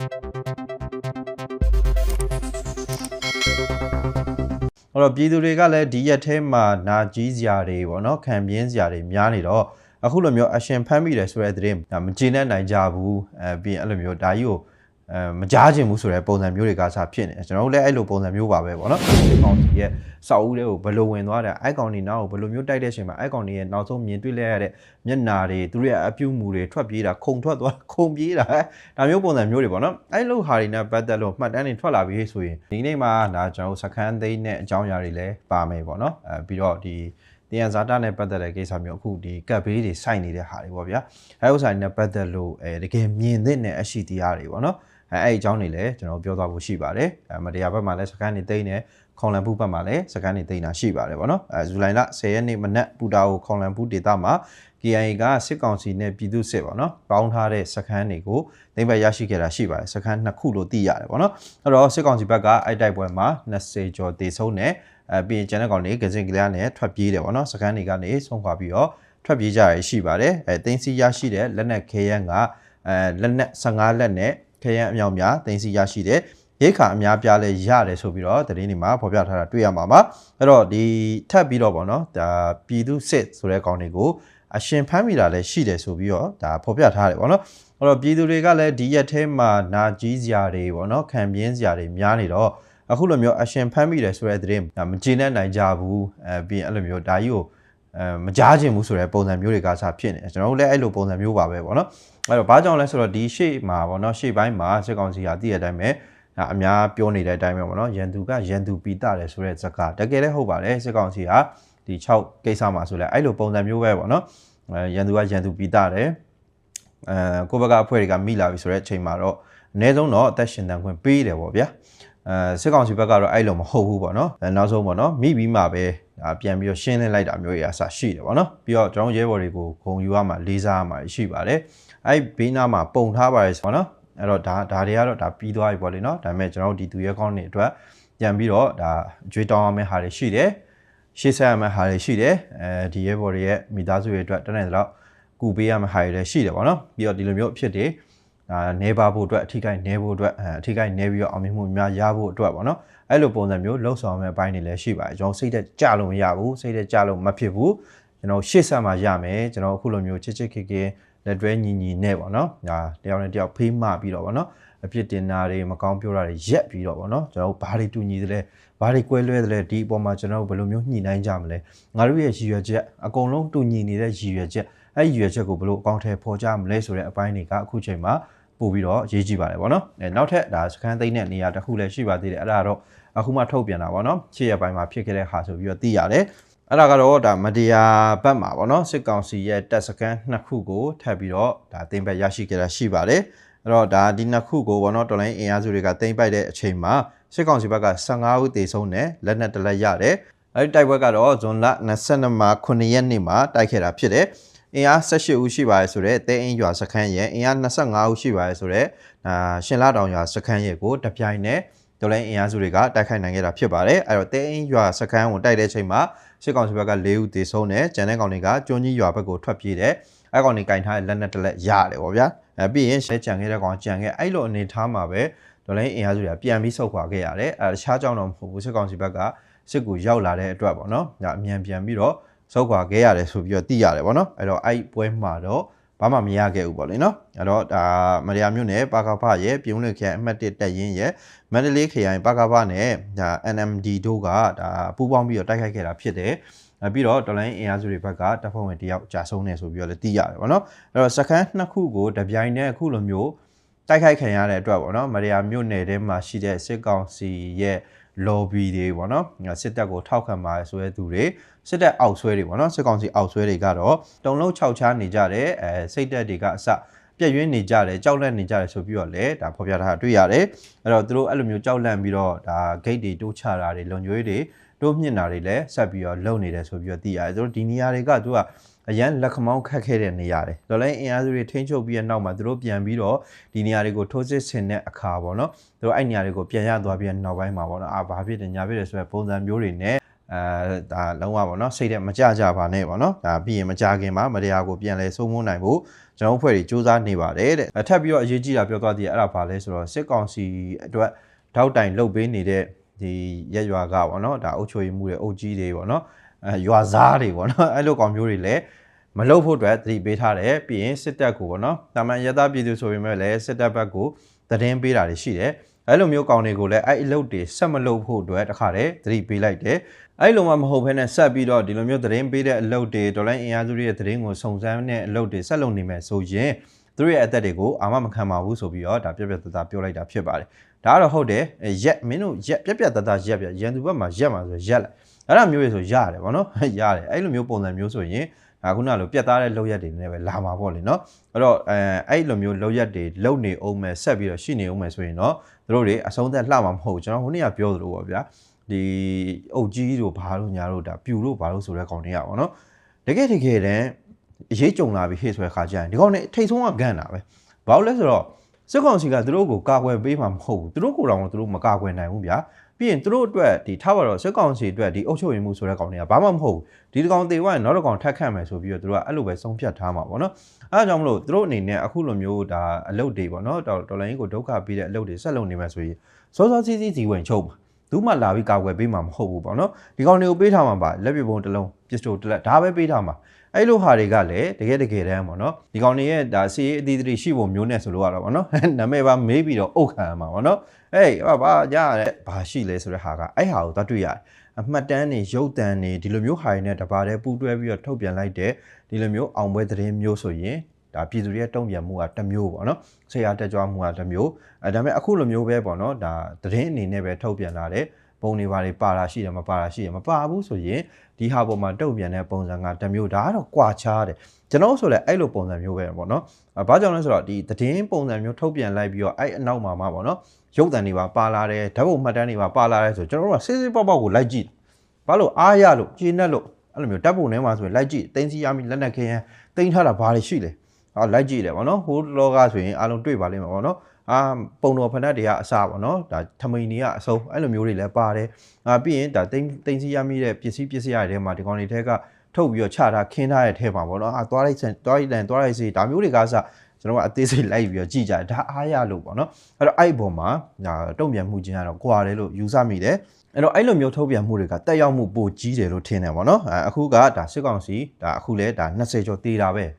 တော့ပြည်သူတွေကလည်းဒီရက်ထဲမှာနာကြီးစရာတွေပေါ့နော်ခံပြင်းစရာတွေများနေတော့အခုလိုမျိုးအရှင်ဖမ်းမိတယ်ဆိုတဲ့သတင်းမကျေနပ်နိုင်ကြဘူးပြီးရင်အဲ့လိုမျိုးဒါကြီးကိုမကြားချင်ဘူးဆိုတဲ့ပုံစံမျိုးတွေကစားဖြစ်နေတယ်ကျွန်တော်တို့လည်းအဲ့လိုပုံစံမျိုးပါပဲပေါ့နော်ဒီကောင်ကြီးရဲ့စောက်ဦးတွေကိုဘယ်လိုဝင်သွားတယ်အဲ့ကောင်ကြီးနောက်ကိုဘယ်လိုမျိုးတိုက်တဲ့အချိန်မှာအဲ့ကောင်ကြီးရဲ့နောက်ဆုံးမြင်တွေ့လဲရတဲ့မျက်နာတွေသူတို့ရဲ့အပြုတ်မှုတွေထွက်ပြေးတာခုံထွက်သွားခုံပြေးတာဒါမျိုးပုံစံမျိုးတွေပေါ့နော်အဲ့လိုဟာတွေနဲ့ပတ်သက်လို့မှတ်တမ်းတွေထွက်လာပြီးဆိုရင်ဒီနေ့မှာဒါကျွန်တော်တို့စခန်းသိမ်းတဲ့အကြောင်းအရာတွေလည်းပါမယ်ပေါ့နော်ပြီးတော့ဒီတရားဇာတာနဲ့ပတ်သက်တဲ့ကိစ္စမျိုးအခုဒီကပ်ဘေးတွေစိုက်နေတဲ့ဟာတွေပေါ့ဗျာအဲဥစ္စာတွေနဲ့ပတ်သက်လို့တကယ်မြင်တဲ့အရှိတရားတွေပေါ့နော်အဲ့အကြောင်းတွေလည်းကျွန်တော်ပြောသွားဖို့ရှိပါတယ်မတရားဘက်မှာလည်းစကန်နေသိမ်းတယ်ခေါင်လန်ဘူးဘက်မှာလည်းစကန်နေသိမ်းတာရှိပါတယ်ဗောနော်ဇူလိုင်လ10ရက်နေ့မနက်ပူတာကိုခေါင်လန်ဘူးဒေသမှာ KIA ကစစ်ကောင်စီနဲ့ပြည်သူစစ်ဗောနော်ပေါင်းထားတဲ့စကန်တွေကိုသိမ်းပိုက်ရရှိခဲ့တာရှိပါတယ်စကန်2ခုလို့သိရတယ်ဗောနော်အဲ့တော့စစ်ကောင်စီဘက်ကအဲ့တိုက်ပွဲမှာ20ကျော်တေဆုံးတယ်ပြီးရင်ကျန်တဲ့ကောင်တွေကစင်ကလေးနဲ့ထွက်ပြေးတယ်ဗောနော်စကန်တွေကနေဆုံးခွာပြီးတော့ထွက်ပြေးကြရရှိပါတယ်သိမ်းဆီးရရှိတဲ့လက်နက်ခဲယမ်းကလက်နက်15လက်နဲ့ခရမ်းအမြောက်များတင်စီရရှိတဲ့ရိတ်ခါအများပြားလဲရတယ်ဆိုပြီးတော့သတင်းတွေမှာဖော်ပြထားတာတွေ့ရမှာပါအဲ့တော့ဒီထပ်ပြီးတော့ဗောနော်ဒါပြည်သူစစ်ဆိုတဲ့ကောင်တွေကိုအရှင်ဖမ်းမိတာလည်းရှိတယ်ဆိုပြီးတော့ဒါဖော်ပြထားတယ်ဗောနော်အဲ့တော့ပြည်သူတွေကလည်းဒီရက်ထဲမှာနာကြီးစရာတွေဗောနော်ခံပြင်းစရာတွေများနေတော့အခုလိုမျိုးအရှင်ဖမ်းမိတယ်ဆိုတဲ့သတင်းမကျေနပ်နိုင်ကြဘူးပြီးရင်အဲ့လိုမျိုးဒါကြီးကိုမကြားချင်ဘူးဆိုတဲ့ပုံစံမျိုးတွေကစားဖြစ်နေတယ်ကျွန်တော်တို့လည်းအဲ့လိုပုံစံမျိုးပါပဲဗောနော်အဲ့တော့ဘာကြောင့်လဲဆိုတော့ဒီရှေ့မှာဗောနော်ရှေ့ပိုင်းမှာစစ်ကောင်စီကတည့်တဲ့အတိုင်းပဲအများပြောနေတဲ့အတိုင်းပဲဗောနော်ရန်သူကရန်သူပီတာတယ်ဆိုတဲ့ဇာတ်တကယ်လည်းဟုတ်ပါတယ်စစ်ကောင်စီကဒီ6ကိစ္စမှာဆိုလဲအဲ့လိုပုံစံမျိုးပဲဗောနော်ရန်သူကရန်သူပီတာတယ်ကိုဘကအဖွဲ့တွေကမိလာပြီဆိုတဲ့အချိန်မှာတော့အနည်းဆုံးတော့အသက်ရှင်တန်ခွင့်ပေးတယ်ဗောဗျာစစ်ကောင်စီဘက်ကတော့အဲ့လိုမဟုတ်ဘူးဗောနော်နောက်ဆုံးဗောနော်မိပြီးမှပဲပြန်ပြီးတော့ရှင်းလင်းလိုက်တာမျိုးတွေအစရှိတယ်ဗောနော်ပြီးတော့ကျွန်တော်ရဲဘော်တွေကိုဂုံယူရမှာလေးစားရမှာရှိပါတယ်အဲ့ဘေးနားမှာပုံထားပါတယ်ဗောနော်အဲ့တော့ဒါတွေကတော့ဒါပြီးသွားပြီဗောလေနော်ဒါပေမဲ့ကျွန်တော်တို့ဒီသူရဲကောင်းတွေအတွက်ပြန်ပြီးတော့ဒါကြွေးတောင်းရမယ့်ဟာတွေရှိတယ်ရှေ့ဆက်ရမယ့်ဟာတွေရှိတယ်ဒီရဲဘော်တွေရဲ့မိသားစုတွေအတွက်တနေ့တော့ကူပေးရမယ့်ဟာတွေလည်းရှိတယ်ဗောနော်ပြီးတော့ဒီလိုမျိုးအဖြစ်တွေနေပါဖို့အတွက်အထီးကိုင်းနေဖို့အတွက်အထီးကိုင်းနေပြီးတော့အောင်မြင်မှုများရဖို့အတွက်ပေါ့နော်အဲ့လိုပုံစံမျိုးလှုပ်ဆောင်မဲ့အပိုင်းတွေလည်းရှိပါတယ်ကျွန်တော်စိတ်သက်ကြလို့မရဘူးစိတ်သက်ကြလို့မဖြစ်ဘူးကျွန်တော်ရှေ့ဆက်မှာရမယ်ကျွန်တော်အခုလိုမျိုးချစ်ချစ်ခင်ခင်လက်တွဲညီညီနဲ့ပေါ့နော်ဒါတယောက်နဲ့တယောက်ဖေးမပြီးတော့ပေါ့နော်အပြစ်တင်တာတွေမကောင်းပြောတာတွေရက်ပြီးတော့ပေါ့နော်ကျွန်တော်ဘာတွေတူညီသလဲဘာတွေကွဲလွဲသလဲဒီအပေါ်မှာကျွန်တော်ဘယ်လိုမျိုးညှိနှိုင်းကြမလဲငါတို့ရဲ့ရည်ရွယ်ချက်အကုန်လုံးတူညီနေတဲ့ရည်ရွယ်ချက်အဲ့ရည်ရွယ်ချက်ကိုဘယ်လိုအကောင့်ထဲပေါ်ကြမလဲဆိုတဲ့အပိုင်းတွေကအခုချိန်မှာပို့ပြီးတော့ရေးကြည့်ပါတယ်ဗောနော်နောက်ထပ်ဒါစကန်သိန်းတဲ့နေရာတစ်ခုလည်းရှိပါသေးတယ်အဲ့ဒါတော့အခုမှထုတ်ပြန်တာဗောနော်ရှေ့ရပိုင်းမှာဖြစ်ခဲ့တဲ့ဟာဆိုပြီးတော့သိရတယ်အဲ့ဒါကတော့ဒါမတရားဘက်မှာဗောနော်စစ်ကောင်စီရဲ့တပ်စကန်နှစ်ခုကိုထပ်ပြီးတော့ဒါသိမ်းပိုက်ရရှိခဲ့တာရှိပါတယ်အဲ့တော့ဒါဒီနှစ်ခုကိုဗောနော်တော်လိုင်းအင်အားစုတွေကသိမ်းပိုက်တဲ့အချိန်မှာစစ်ကောင်စီဘက်က15ဦးသေဆုံးတယ်လက်နက်တစ်လက်ရတယ်အဲ့ဒီတိုက်ပွဲကတော့ဇွန်လ22မှာ9ရက်နေ့မှာတိုက်ခဲ့တာဖြစ်တယ်အင်အား18ဦးရှိပါတယ်ဆိုတော့တဲအင်းရွာစခန်းရဲ့အင်အား25ဦးရှိပါတယ်ဆိုတော့ရှင်လာတောင်ရွာစခန်းရဲ့ကိုတပြိုင်နဲ့ဒေါ်လာအင်အားစုတွေကတိုက်ခိုက်နိုင်ခဲ့တာဖြစ်ပါတယ်အဲ့တော့တဲအင်းရွာစခန်းကိုတိုက်တဲ့အချိန်မှာစစ်ကောင်စီဘက်က4ဦးသေဆုံးတယ်ကျန်တဲ့ကောင်တွေကကျွန်းကြီးရွာဘက်ကိုထွက်ပြေးတယ်အဲ့ကောင်တွေကင်ထားတဲ့လက်နက်တစ်လက်ရတယ်ဗောဗျာပြီးရင်ရှဲကြံခဲ့တဲ့ကောင်ကြံခဲ့အဲ့လိုအနေထားမှာပဲဒေါ်လာအင်အားစုတွေကပြန်ပြီးဆုတ်ခွာခဲ့ရတယ်တခြားကြောင့်တော့မဟုတ်ဘူးစစ်ကောင်စီဘက်ကစစ်ကူရောက်လာတဲ့အတွက်ဗောနော်ဒါအမြန်ပြန်ပြီးတော့စောက်ခွာခဲ့ရတယ်ဆိုပြီးတော့သိရတယ်ဗောနော်အဲ့တော့အဲ့ပွဲမှာတော့ဘာမှမရခဲ့ဘူးဗောလေနော်အဲ့တော့ဒါမရယာမြို့နယ်ပါကဖရဲ့ပြုံးလွင်ခရိုင်အမှတ်1တပ်ရင်းရဲ့မန္တလေးခရိုင်ပါကဖနဲ့ဒါ NMD တို့ကဒါပူးပေါင်းပြီးတော့တိုက်ခိုက်ခဲ့တာဖြစ်တယ်ပြီးတော့တော်လိုင်းအင်အားစုတွေဘက်ကတပ်ဖွဲ့ဝင်တယောက်ကြာဆုံးနေဆိုပြီးတော့လည်းသိရတယ်ဗောနော်အဲ့တော့စခန်းနှစ်ခုကိုတပြိုင်တည်းအခုလိုမျိုးတိုက်ခိုက်ခံရတဲ့အတွက်ဗောနော်မရယာမြို့နယ်ထဲမှာရှိတဲ့စစ်ကောင်စီရဲ့lobby တွေဗောနော်စစ်တပ်ကိုထောက်ခံပါဆိုတဲ့သူတွေစစ်တပ်အောက်ဆွဲတွေဗောနော်စစ်ကောင်စီအောက်ဆွဲတွေကတော့တုံလုံး6ချားနေကြတယ်စိတ်တက်တွေကအစပြည့်ရွှင်းနေကြတယ်ကြောက်လန့်နေကြတယ်ဆိုပြီးတော့လည်းဒါဖော်ပြထားတာတွေ့ရတယ်အဲ့တော့သူတို့အဲ့လိုမျိုးကြောက်လန့်ပြီးတော့ဒါ gate တွေတိုးချတာတွေလုံခြုံရေးတွေတိုးမြင့်တာတွေလည်းဆက်ပြီးတော့လုပ်နေတယ်ဆိုပြီးတော့သိရတယ်သူတို့ဒီနေရာတွေကသူကအရန်လက်ခမောင်းခတ်ခဲ့တဲ့နေရာတွေဒေါ်လာအင်အားစုတွေထိန်းချုပ်ပြီးတဲ့နောက်မှာသူတို့ပြန်ပြီးတော့ဒီနေရာတွေကိုထိုးစစ်ဆင်တဲ့အခါပေါ့နော်သူတို့အဲ့နေရာတွေကိုပြန်ရသွားပြီးတဲ့နောက်ပိုင်းမှာပေါ့နော်ဘာဖြစ်တယ်ညာဖြစ်တယ်ဆိုတဲ့ပုံစံမျိုးတွေနဲ့ ဒါလုံးဝပေါ့နော်စိတ်ထဲမကြကြပါနဲ့ပေါ့နော်ဒါပြီးရင်မကြခင်မှာမတရားကိုပြန်လဲစိုးမိုးနိုင်ဖို့ကျွန်တော်အဖွဲ့တွေစူးစမ်းနေပါတယ်တဲ့ထပ်ပြီးတော့အရေးကြီးတာပြောသွားသေးတယ်အဲ့ဒါဘာလဲဆိုတော့စစ်ကောင်စီအတွက်ထောက်တိုင်လှုပ်ပေးနေတဲ့ဒီရက်ရွာကပေါ့နော်ဒါအုပ်ချုပ်ရေးမှုတွေအုပ်ကြီးတွေပေါ့နော်ရွာသားတွေပေါ့နော်အဲ့လိုကောင်မျိုးတွေလည်းမလုပ်ဖို့အတွက်သတိပေးထားတယ်ပြီးရင်စစ်တပ်ကိုပေါ့နော်တာမန်ရသပြည်သူဆိုပေမဲ့လည်းစစ်တပ်ဘက်ကိုသတင်းပေးတာတွေရှိတယ်အဲ့လိုမျိုးကောင်တွေကိုလည်းအဲ့အလုပ်တွေဆက်မလုပ်ဖို့အတွက်တခါတည်းသတိပေးလိုက်တယ်အဲ့လိုမှမဟုတ်ဘဲနဲ့ဆက်ပြီးတော့ဒီလိုမျိုးသတင်းပေးတဲ့အလုပ်တွေဒေါ်လာအင်အားစုတွေရဲ့သတင်းကိုစုံစမ်းတဲ့အလုပ်တွေဆက်လုပ်နေမယ်ဆိုရင်သူတို့ရဲ့အသက်တွေကိုအာမမခံပါဘူးဆိုပြီးတော့ဒါပြက်ပြက်သားသားပြောလိုက်တာဖြစ်ပါတယ်ဒါကတော့ဟုတ်တယ်ရက်မင်းတို့ရက်ပြက်ပြက်သားသားရက်ပြရန်သူဘက်မှာရက်မှာဆိုရက်လိုက်အဲ့ဒါမျိုးတွေဆိုရတယ်ဗောနော်ရတယ်အဲ့လိုမျိုးပုံစံမျိုးဆိုရင်ဒါခုနလိုပြက်သားတဲ့လောက်ရက်တွေနဲ့ပဲလာမှာပေါ့လေနော်အဲ့တော့အဲ့လိုမျိုးလောက်ရက်တွေလုံနေအောင်မယ်ဆက်ပြီးတော့ရှိနေအောင်မယ်ဆိုရင်တော့တို့တွေအဆုံးသက်လှမှာမဟုတ်ကျွန်တော်ဟိုနေ့ကပြောသလိုပေါ့ဗျာဒီအုပ်ကြီးတို့ဘာလို့ညာတို့ဒါပြူတို့ဘာလို့ဆိုတဲ့ကောင်တွေကပေါ့နော်တကယ်တမ်းအရေးကြုံလာပြီးဟေ့ဆိုတဲ့ခါကျရင်ဒီကောင်တွေထိတ်ဆုံးကဂန့်တာပဲဘာလို့လဲဆိုတော့စစ်ကောင်စီကသူတို့ကိုကာကွယ်ပေးမှာမဟုတ်ဘူးသူတို့ကိုယ်တော်ကသူတို့မကာကွယ်နိုင်ဘူးဗျာပြီးရင်သူတို့အတွက်ဒီထားပါတော့စစ်ကောင်စီအတွက်ဒီအုပ်ချုပ်ရေးမှုဆိုတဲ့ကောင်တွေကဘာမှမဟုတ်ဘူးဒီကောင်တေဝိုင်းနောက်တစ်ကောင်ထပ်ခတ်မယ်ဆိုပြီးတော့သူတို့ကအဲ့လိုပဲဆုံးဖြတ်ထားမှာပေါ့နော်အဲဒါကြောင့်မလို့သူတို့အနေနဲ့အခုလိုမျိုးဒါအလုပ်တွေပေါ့နော်ဒေါ်လာရင်းကိုဒုက္ခပေးတဲ့အလုပ်တွေဆက်လုပ်နေမယ်ဆိုရင်စောစောစီးစီးစီဝင်ချုပ်ပါသူမှလာပြီးကာကွယ်ပေးမှာမဟုတ်ဘူးပေါ့နော်ဒီကောင်တွေကိုပေးထားမှာပါလက်ပြပုံတစ်လုံးပစ္စတိုတစ်လက်ဒါပဲပေးထားမှာအဲ့လိုဟာတွေကလည်းတကယ်တမ်းပေါ့နော်ဒီကောင်တွေရဲ့ဒါစီအသီးသီးရှိဖို့မျိုးနဲ့ဆိုလို့ရတော့ပေါ့နော်နာမည်ပါမေးပြီးတော့အုတ်ခံရမှာပေါ့နော်အေးဘာရရဲဘာရှိလဲဆိုတဲ့ဟာကအဲ့ဟာကိုသွားတွေ့ရတယ်အမှတ်တမ်းတွေရုပ်တံတွေဒီလိုမျိုးဟာတွေနဲ့တပါးတည်းပူတွဲပြီးတော့ထုတ်ပြန်လိုက်တဲ့ဒီလိုမျိုးအောင်ပွဲသတင်းမျိုးဆိုရင်ဒါပြည်သူတွေရဲ့တုံ့ပြန်မှုကတစ်မျိုးပေါ့နော်ဆရာတက်ကြွမှုကတစ်မျိုးဒါပေမဲ့အခုလိုမျိုးပဲပေါ့နော်ဒါသတင်းအနေနဲ့ပဲထုတ်ပြန်လာတဲ့ပုံတွေပါတွေပါတာရှိတယ်မပါတာရှိတယ်မပါဘူးဆိုရင်ဒီဟာပေါ်မှာတုံ့ပြန်တဲ့ပုံစံကတစ်မျိုးဒါကတော့ကွာခြားတယ်ကျွန်တော်ဆိုလည်းအဲ့လိုပုံစံမျိုးပဲပေါ့နော်ဘာကြောင့်လဲဆိုတော့ဒီသတင်းပုံစံမျိုးထုတ်ပြန်လိုက်ပြီးတော့အဲ့အနောက်မှာပေါ့နော်ရုပ်သံတွေပါလာတယ်ဓာတ်ပုံမှတ်တမ်းတွေပါလာတယ်ဆိုကျွန်တော်တို့ကစေးစေးပေါက်ပေါက်ကိုလိုက်ကြည့်ဘာလို့အားရလို့ကျေနပ်လို့အဲ့လိုမျိုးဓာတ်ပုံထဲမှာဆိုရင်လိုက်ကြည့်တင်းစီရမိလက်နက်ခဲယမ်းတင်းထားတာဘာတွေရှိလဲလိုက်ကြည့်တယ်ပေါ့နော်ဟိုလောကဆိုရင်အားလုံးတွေ့ပါလိမ့်မယ်ပေါ့နော်ပုံတော်ဖက်တွေကအစားပေါ့နော်ဒါထမိန်တွေကအစုံအဲ့လိုမျိုးတွေလည်းပါတယ်ပြီးရင်ဒါတင်းစီရမိတဲ့ပစ္စည်းရတဲ့ထဲမှာဒီကောင်တွေထဲကထုတ်ပြီးတော့ချတာခင်းထားတဲ့ထဲမှာပေါ့နော်သွားလိုက်စီဒါမျိုးတွေကစကျွန်တော်ကအသေးစိတ်လိုက်ပြီးတော့ကြည့်ကြတယ်ဒါအားရလို့ပေါ့နော်အဲ့တော့အဲ့ဒီပုံမှာတုံ့ပြန်မှုချင်းကတော့ကွာတယ်လို့ယူဆမိတယ်အဲ့တော့အဲ့လိုမျိုးထုတ်ပြန်မှုတွေကတက်ရောက်မှုပိုကြီးတယ်လို့ထင်တယ်ပေါ့နော်အခုကဒါစစ်ကောင်စီဒါအခုလဲဒါ20ကျော်တေးတာပဲ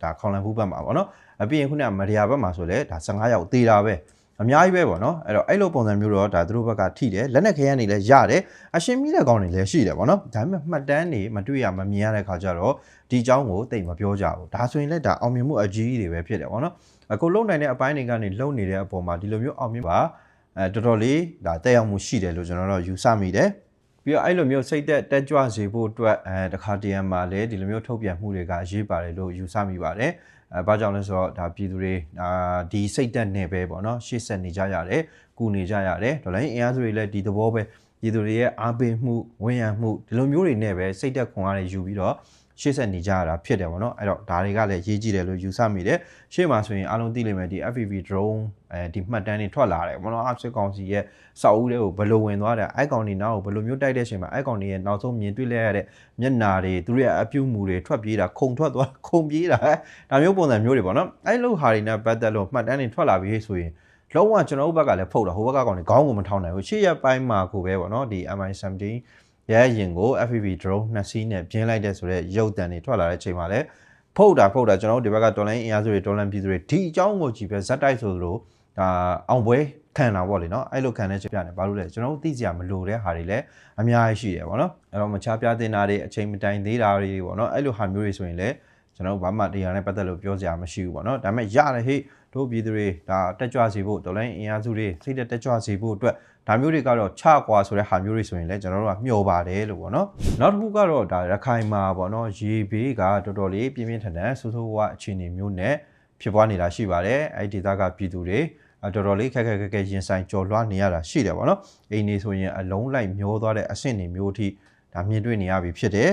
ဒါခေါင်လန်ဖူးဘက်မှာပေါ့နော်ပြီးရင်ခုနကမရယာဘက်မှာဆိုလဲဒါ15ယောက်တေးတာပဲအများကြီးပဲပေါ့နော်အဲ့တော့အဲ့လိုပုံစံမျိုးတော့ဒါသူတို့ဘက်ကထိတယ်လက်နက်ခဲယမ်းတွေလည်းရတယ်အရှင်မိတဲ့ကောင်တွေလည်းရှိတယ်ပေါ့နော်ဒါပေမဲ့မှတ်တမ်းတွေမတွေ့ရမမြင်ရတဲ့ခါကျတော့ဒီအကြောင်းကိုတိတ်မပြောကြဘူးဒါဆိုရင်လည်းဒါအောင်မြင်မှုအကြီးကြီးတွေပဲဖြစ်တယ်ပေါ့နော်အခုလုံနိုင်တဲ့အပိုင်းတွေကနေလုံနေတဲ့အပေါ်မှာဒီလိုမျိုးအောင်မြင်ပါတော်တော်လေးဒါတက်ရောက်မှုရှိတယ်လို့ကျွန်တော်တို့ယူဆမိတယ်ပြီးတော့အဲ့လိုမျိုးစိတ်တက်ကြွစေဖို့အတွက်တခါတည်းမှာလည်းဒီလိုမျိုးထုတ်ပြန်မှုတွေကအရေးပါတယ်လို့ယူဆမိပါတယ်ဘာကြောင့်လဲဆိုတော့ဒါပြည်သူတွေဒီစိတ်တက်နေပဲပေါ့နော်ရှေ့ဆက်နေကြရတယ်ကူနေကြရတယ်ဒေါ်လာအင်အားစုတွေလည်းဒီသဘောပဲပြည်သူတွေရဲ့အားပေးမှုဝန်ရံမှုဒီလိုမျိုးတွေနဲ့ပဲစိတ်တက်ခွန်အားတွေယူပြီးတော့ရှေ့ဆက်နေကြရတာဖြစ်တယ်ပေါ့နော်အဲ့တော့ဒါတွေကလည်းရေးကြည့်တယ်လို့ယူဆမိတယ်ရှေ့မှာဆိုရင်အားလုံးသိလိမ့်မယ်ဒီ FPV drone ဒီမှတ်တမ်းတွေထွက်လာတယ်ပေါ့နော်စစ်ကောင်စီရဲ့စောက်ဦးတွေကိုဘယ်လိုဝင်သွားတယ်အိုက်ကောင်တွေနောက်ကိုဘယ်လိုမျိုးတိုက်တဲ့အချိန်မှာအိုက်ကောင်တွေရဲ့နောက်ဆုံးမြင်တွေ့လဲရတဲ့မျက်နာတွေသူတို့ရဲ့အပြုတ်မှုတွေထွက်ပြေးတာခုံထွက်သွားခုံပြေးတာဒါမျိုးပုံစံမျိုးတွေပေါ့နော်အဲ့လိုဟာတွေနဲ့ပတ်သက်လို့မှတ်တမ်းတွေထွက်လာပြီးဆိုရင်လုံးဝကျွန်တော်တို့ဘက်ကလည်းဖုတ်တာဟိုဘက်ကကောင်တွေခေါင်းကိုမထောင်နိုင်ဘူးရှေ့ရပိုင်းမှာကိုပဲပေါ့နော်ဒီ MI17 ရဲရင်ကို FPV drone 2စီးနဲ့ပြင်းလိုက်တဲ့ဆိုတော့ရုပ်တံတွေထွက်လာတဲ့အချိန်မှာလည်းဖုတ်တာကျွန်တော်တို့ဒီဘက်ကတော်လိုင်းအင်အားစုတွေတော်လန်ပြည်သူတွေဒီအကြောင်းကိုကြည့်ပဲဇက်တိုက်ဆိုလို့ဒါအောင်ပွဲခံတာပေါ့လေနော်အဲ့လိုခံတဲ့ချက်ပြတယ်ဘာလို့လဲကျွန်တော်တို့သိစရာမလိုတဲ့ဟာတွေလည်းအများကြီးရှိတယ်ပေါ့နော်အဲ့တော့မချပြတင်တာတွေအချိန်မတိုင်သေးတာတွေပေါ့နော်အဲ့လိုဟာမျိုးတွေဆိုရင်လည်းကျွန်တော်ဘာမှတရားနဲ့ပတ်သက်လို့ပြောစရာမရှိဘူးပေါ့နော်ဒါပေမဲ့ရတယ်ဟေ့တို့ပြည်သူတွေဒါတက်ကြွစေဖို့တော်လိုင်းအင်အားစုတွေစိတ်တက်ကြွစေဖို့အတွက်ဒါမျိုးတွေကတော့ချကွာဆိုတဲ့ဟာမျိုးတွေဆိုရင်လည်းကျွန်တော်တို့ကမျှော်ပါတယ်လို့ပေါ့နော်နောက်တစ်ခုကတော့ဒါရခိုင်မှာပေါ့နော်ရေဘေးကတော်တော်လေးပြင်းပြင်းထန်ထန်ဆိုးဆိုးဝါးအခြေအနေမျိုးနဲ့ဖြစ်ပွားနေတာရှိပါတယ်အဲ့ဒီဒေသကပြည်သူတွေတော်တော်လေးခက်ရင်ဆိုင်ကြော်လွှားနေရတာရှိတယ်ပေါ့နော်အိမ်နေဆိုရင်အလုံးလိုက်မျောသွားတဲ့အဆင့်တွေမျိုးအထိဒါမြင်တွေ့နေရပြီဖြစ်တယ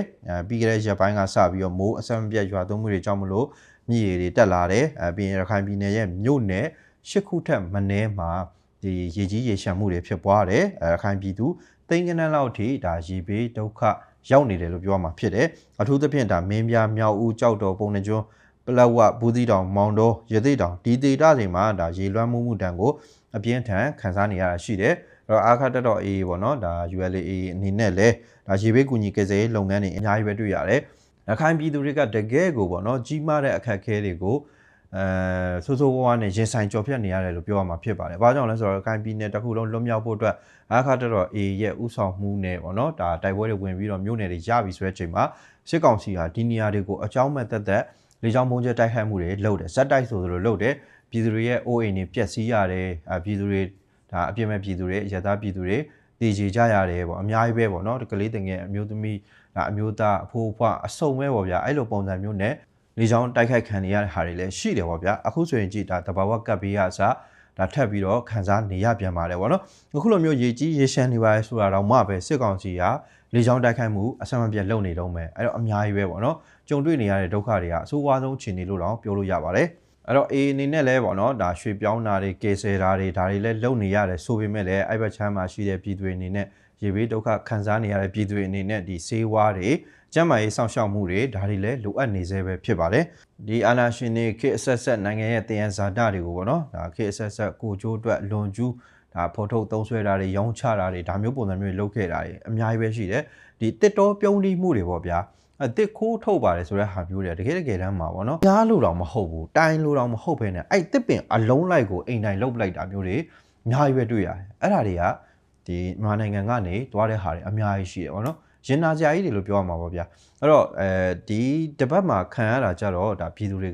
်ပြီးကြတဲ့ရက်ပိုင်းကစပြီးတော့မိုးအဆက်မပြတ်ရွာသွန်းမှုတွေကြောင့်မလို့မြစ်ရေတွေတက်လာတယ်ပြီးရင်ရခိုင်ပြည်နယ်ရဲ့မြို့နယ်၈ခုထက်မနည်းမှာဒီရေကြီးရေရှမ်းမှုတွေဖြစ်ပွားတယ်ရခိုင်ပြည်သူ သိန်းကနန်းလောက်ထိဒါရေဘေးဒုက္ခရောက်နေတယ်လို့ပြောမှာဖြစ်တယ်အထူးသဖြင့်ဒါမင်းပြမြောက်ဦးကြောက်တော်ပုံနှကျွန်းပလက်ဝဘူးသီးတောင်မောင်တော်ရသေ့တောင်ဒီဒေသတွေမှာဒါရေလွှမ်းမှုတန်ကိုအပြင်းထန်ခံစားနေရတာရှိတယ်အဲ့တော့အာခတက်တော် AA ပေါ့နော်ဒါ ULA အနေနဲ့လည်းဒါရေဘေးကူညီကယ်ဆယ်ရေးလုပ်ငန်းတွေအများကြီးပဲတွေ့ရတယ်ရခိုင်ပြည်သူတွေကတကယ်ကိုပေါ့နော်ကြီးမားတဲ့အခက်အခဲတွေကိုဆိုးဆိုးဝါးဝါးနဲ့ရင်ဆိုင်ကြော်ဖြတ်နေရတယ်လို့ပြောရမှာဖြစ်ပါတယ်။ဘာကြောင့်လဲဆိုတော့ရခိုင်ပြည်နယ်တစ်ခုလုံးလွတ်မြောက်ဖို့အတွက်အခါတော် A ရဲ့ဥဆောင်မှုနဲ့ပေါ့နော်ဒါတိုက်ပွဲတွေဝင်ပြီးတော့မြို့နယ်တွေရပြီဆိုတဲ့အချိန်မှာစစ်ကောင်စီဟာဒီနေရာတွေကိုအကြောင်းမဲ့သက်လေကြောင်းပုံကျဲတိုက်ခိုက်မှုတွေလုပ်တယ်။ဇက်တိုက်ဆိုသလိုလုပ်တယ်။ပြည်သူတွေရဲ့အိုးအိမ်တွေပျက်စီးရတယ်။ပြည်သူတွေဒါအပြစ်မဲ့ပြည်သူတွေရသပြည်သူတွေတည်ကြကြရတယ်ပေါ့အများကြီးပဲပေါ့နော်ဒီကလေးတငယ်အမျိုးသမီးဒါအမျိုးသားအဖိုးအဖွားအစုံပဲပေါ့ဗျာအဲ့လိုပုံစံမျိုးနဲ့လေကြောင်းတိုက်ခိုက်ခံနေရတဲ့ဟာတွေလည်းရှိတယ်ပေါ့ဗျာအခုဆိုရင်ကြည့်ဒါတဘာဝကပ်ဘေးအစားဒါထပ်ပြီးတော့ခံစားနေရပြန်ပါတယ်ပေါ့နော်အခုလိုမျိုးရေကြီးရေရှမ်းနေပါလေဆိုတာတော့မှပဲစစ်ကောင်စီကလေကြောင်းတိုက်ခိုက်မှုအဆမပြေလုပ်နေတော့မယ်အဲ့တော့အများကြီးပဲပေါ့နော်ကြုံတွေ့နေရတဲ့ဒုက္ခတွေကအဆိုးဝါးဆုံးအခြေအနေလို့တော့ပြောလို့ရပါတယ်အဲ့တော့ A အနေနဲ့လဲပေါ့နော်ဒါရွှေပြောင်းတာတွေကေဆယ်တာတွေဒါတွေလည်းလုပ်နေရတယ်ဆိုပေမဲ့လည်းအဲ့ဘက်ချမ်းမှာရှိတဲ့ပြည်သူတွေအနေနဲ့ရေဘေးဒုက္ခခံစားနေရတဲ့ပြည်သူတွေအနေနဲ့ဒီဆေးဝါးတွေကျန်းမာရေးစောင့်ရှောက်မှုတွေဒါတွေလည်းလိုအပ်နေသေးပဲဖြစ်ပါတယ်ဒီအာနာရှင်တွေခေတ်အဆက်ဆက်နိုင်ငံရဲ့တရားဇာတာတွေကိုပေါ့နော်ဒါခေတ်အဆက်ဆက်ကိုကျိုးအတွက်လွန်ကျူးဒါဖော်ထုတ်သုံးဆွဲတာတွေရောင်းချတာတွေဒါမျိုးပုံစံမျိုးလုပ်ခဲ့တာတွေအများကြီးပဲရှိတယ်ဒီတစ်တော်ပြုံးလိမှုတွေပေါ့ဗျာတစ်ခိုးထုတ်ပါတယ်ဆိုတဲ့ဟာမျိုးတွေတကယ်တမ်းမှာပေါ့နော်ကြားလို့တော့မဟုတ်ဘူးတိုင်းလို့တော့မဟုတ်ဘဲနဲ့အဲ့တစ်ပင်အလုံးလိုက်ကိုအိမ်တိုင်းလုတ်ပလိုက်တာမျိုးတွေအများကြီးပဲတွေ့ရတယ်အဲ့ဒါတွေကဒီမြန်မာနိုင်ငံကနေတွားတဲ့ဟာတွေအများကြီးရှိတယ်ပေါ့နော်ရင်နာစရာကြီးတွေလို့ပြောရမှာပေါ့ဗျာအဲ့တော့ဒီတပတ်မှာခံရတာကြတော့ဒါပြည်သူတွေ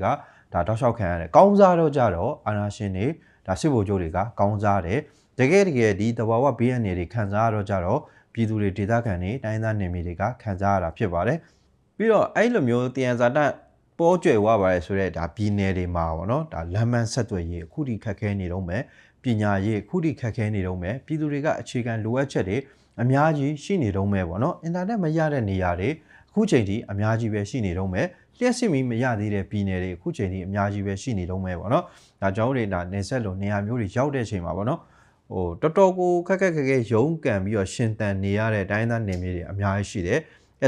ကဒါတောက်လျှောက်ခံရတယ်ကောင်းစားတော့ကြတော့အာနာရှင်တွေဒါစစ်ဗိုလ်ချုပ်တွေကကောင်းစားတယ်တကယ်ဒီတဘာဝဘေးအန္တရာယ်တွေခံစားရတော့ကြတော့ပြည်သူတွေဒေသခံတွေတိုင်းသားနယ်မြေတွေကခံစားရတာဖြစ်ပါတယ်ပြီးတော့အဲ့လိုမျိုးတရားဇာတပေါ်ကျွယ်ဝပါတယ်ဆိုတော့ဒါပြည်နယ်တွေမှာပေါ့နော်ဒါလမ်းမဆက်သွယ်ရေးအခုထိခက်ခဲနေတော့မယ်ပညာရေးအခုထိခက်ခဲနေတော့မယ်ပြည်သူတွေကအခြေခံလိုအပ်ချက်တွေအများကြီးရှိနေတော့မယ်ပေါ့နော်အင်တာနက်မရတဲ့နေရာတွေအခုချိန်ထိအများကြီးပဲရှိနေတော့မယ်လျှက်စစ်မီမရသေးတဲ့ပြည်နယ်တွေအခုချိန်ထိအများကြီးပဲရှိနေတော့မယ်ပေါ့နော်ဒါကြောင့်တွေဒါနေဆက်လိုနေရာမျိုးတွေရောက်တဲ့ချိန်မှာပေါ့နော်ဟိုတော်တော်ကိုခက်ခဲရုန်းကန်ပြီးတော့ရှင်တန်နေရတဲ့တိုင်းသားနယ်မြေတွေအများကြီးရှိတယ်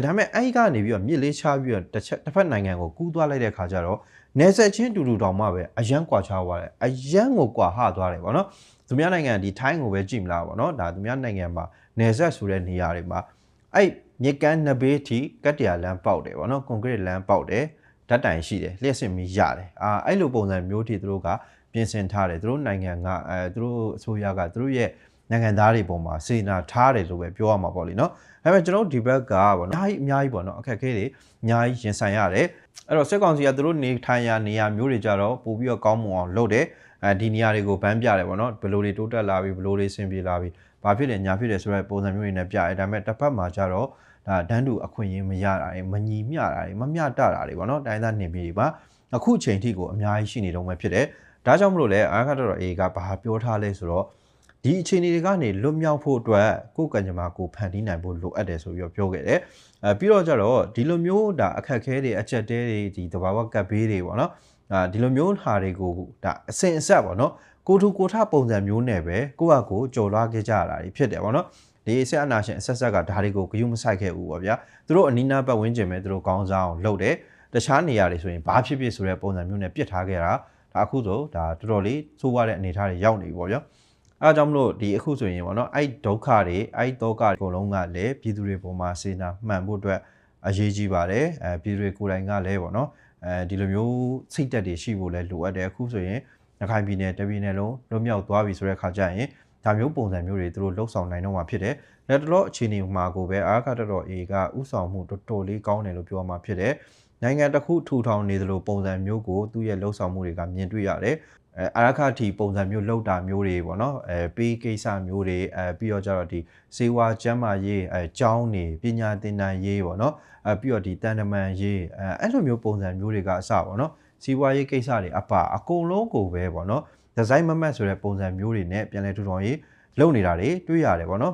ဒါပေမဲ့အဲ့ကနေပြီးတော့မြစ်လေးချပြီးတော့တစ်ဖက်နိုင်ငံကိုကူးသွားလိုက်တဲ့ခါကျတော့နေဆက်ချင်းတူတောင်မှပဲအရန်ကွာချသွားတယ်အရန်ကိုကွာဟသွားတယ်ပေါ့နော်သူများနိုင်ငံဒီထိုင်းကိုပဲကြည့်မလားပေါ့နော်ဒါသူများနိုင်ငံမှာနေဆက်ဆိုတဲ့နေရာတွေမှာအဲ့မြစ်ကမ်းနှစ်ဘေးထိကတ်တရာလမ်းပေါက်တယ်ပေါ့နော်ကွန်ကရစ်လမ်းပေါက်တယ်ဓာတ်တိုင်ရှိတယ်လျှက်စစ်မီရတယ်အဲ့လိုပုံစံမျိုးထိသူတို့ကပြင်ဆင်ထားတယ်သူတို့နိုင်ငံကသူတို့အစိုးရကသူတို့ရဲ့နိုင်ငံသားတွေပုံမှာစေနာထားတယ်လို့ပဲပြောရမှာပေါ့လေနော်ဒါပေမဲ့ကျွန်တော်ဒီဘက်ကပေါ့နော်အများကြီးပေါ့နော်အခက်အခဲတွေအများကြီးရင်ဆိုင်ရတယ်အဲ့တော့စစ်ကောင်စီကသူတို့နေထိုင်ရာနေရာမျိုးတွေကြတော့ပို့ပြီးတော့ကောင်းမွန်အောင်လုပ်တယ်ဒီနေရာတွေကိုဗန်းပြတယ်ပေါ့နော်ဘယ်လိုတွေတိုးတက်လာပြီဘယ်လိုတွေဆင်ပြေလာပြီဘာဖြစ်တယ်ညာဖြစ်တယ်ဆိုတဲ့ပုံစံမျိုးတွေနဲ့ပြတယ်ဒါပေမဲ့တစ်ဖက်မှာကြတော့ဒါတန်းတူအခွင့်အရေးမရတာတွေမညီမျှတာတွေမမျှတတာတွေပေါ့နော်တိုင်းသားနေပြည်မှာအခုချိန်ထိကိုအများကြီးရှိနေတော့မှဖြစ်တယ်ဒါကြောင့်မလို့လဲအာခတော် A ကဘာပြောထားလဲဆိုတော့ဒီအခြေအနေတွေကနေလွတ်မြောက်ဖို့အတွက်ကိုယ်ကံကြမ္မာကိုဖန်တီးနိုင်ဖို့လိုအပ်တယ်ဆိုပြီးတော့ပြောခဲ့တယ်ပြီးတော့ကြတော့ဒီလိုမျိုးဒါအခက်ခဲတွေအချက်တဲတွေဒီတဘာဝကပ်ဘေးတွေပေါ့နော်ဒီလိုမျိုးဟာတွေကိုဒါအစင်အဆက်ပေါ့နော်ကိုထူကိုထပုံစံမျိုးနဲ့ပဲကိုယ့်ဟာကိုကြော်လွှားခဲ့ကြရတာဖြစ်တယ်ပေါ့နော်ဒီဆက်အနာရှင်အဆက်ဆက်ကဒါတွေကိုဂရုမစိုက်ခဲ့ဘူးပေါ့ဗျာသူတို့အနီးနားပတ်ဝန်းကျင်ပဲသူတို့ကောင်းစားအောင်လုပ်တယ်တခြားနေရာတွေဆိုရင်ဘာဖြစ်ဖြစ်ဆိုတဲ့ပုံစံမျိုးနဲ့ပြစ်ထားခဲ့တာဒါအခုဆိုဒါတော်တော်လေးသိုးရတဲ့အနေအထားတွေရောက်နေပြီပေါ့ဗျာအဲအကြောင်းမလို့ဒီအခုဆိုရင်ပေါ့နော်အဲ့ဒုက္ခတွေအဲ့ဒုက္ခအကုန်လုံးကလည်းပြည်သူတွေပေါ်မှာစေနာမှန်ဖို့အတွက်အရေးကြီးပါတယ်ပြည်သူတွေကိုယ်တိုင်ကလည်းပေါ့နော်ဒီလိုမျိုးစိတ်တက်တွေရှိဖို့လည်းလိုအပ်တယ်အခုဆိုရင်ရခိုင်ပြည်နယ်တပြည်နယ်လုံးလွတ်မြောက်သွားပြီဆိုတဲ့ခါကျရင်ဒါမျိုးပုံစံမျိုးတွေသူတို့လှုပ်ဆောင်နိုင်တော့မှာဖြစ်တယ်လက်တလောအခြေအနေမှာကိုပဲအာခတော်တော် A ကဥဆောင်မှုတော်တော်လေးကောင်းတယ်လို့ပြောမှာဖြစ်တယ်နိုင်ငံတစ်ခုထူထောင်နေသလိုပုံစံမျိုးကိုသူ့ရဲ့လှုပ်ဆောင်မှုတွေကမြင်တွေ့ရတယ်အာရခတီပုံစံမျိုးလှုပ်တာမျိုးတွေပေါ့နော်ပေးကိစ္စမျိုးတွေပြီးတော့ကျတော့ဒီစေဝါကျမ်းမာရေးကျောင်းနေပညာသင်တန်းရေးပေါ့နော်ပြီးတော့ဒီတန်တမန်ရေးအဲ့လိုမျိုးပုံစံမျိုးတွေကအစပေါ့နော်စီးပွားရေးကိစ္စတွေအကုန်လုံးကိုပဲပေါ့နော်ဒီဇိုင်းမမတ်ဆိုတဲ့ပုံစံမျိုးတွေနဲ့ပြန်လည်ထူထောင်ရေးလုပ်နေတာတွေတွေ့ရတယ်ပေါ့နော်